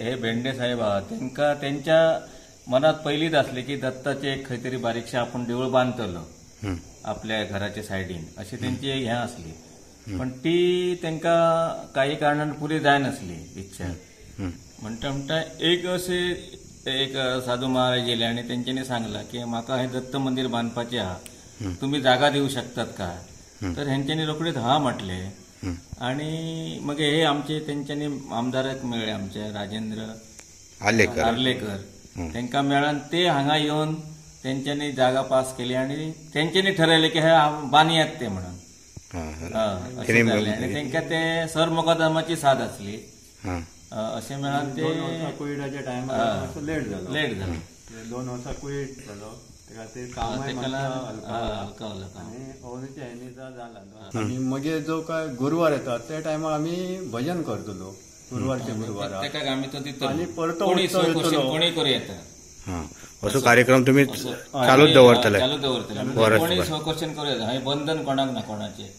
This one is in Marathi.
हे भेंडे साहेब आहात त्यांका त्यांच्या मनात पहिलीच असले की दत्ताचे एक खंय तरी बारीकशे आपण देऊळ बांधतलो आपल्या घराच्या सायडीन अशी त्यांची हे असली पण ती त्यांका काही कारणान पुरी जाय नसली इच्छा म्हणता म्हणता एक असे एक साधू महाराज गेले आणि त्यांच्यानी सांगला की माका हे दत्त मंदिर बांधपाचे हा तुम्ही जागा देऊ शकतात का तर ह्यांच्यानी रोखडेच हा म्हटले आणि मग हे आमचे त्यांच्यानी आमदारक मेळ्ळे आमचे राजेंद्र आर्लेकर त्यांका मेळान ते हांगा येऊन त्यांच्यानी जागा पास केली आणि त्यांच्यानी ठरवले की हे बांदयात ते म्हणून आणि त्यांका ते सर मोकादमाची साथ असली असे मेळान ते कोविडाच्या टायमार लेट झालं 2 वर्सां कोविड जालो आणि मगे जो काय गुरुवार येतात त्या टायमार आम्ही भजन करतलो गुरुवारच्या गुरुवार आणि परतो कोणी करू येता असो कार्यक्रम तुम्ही चालूच दवरतले कोणी क्वेश्चन करूया बंधन कोणाक ना कोणाचे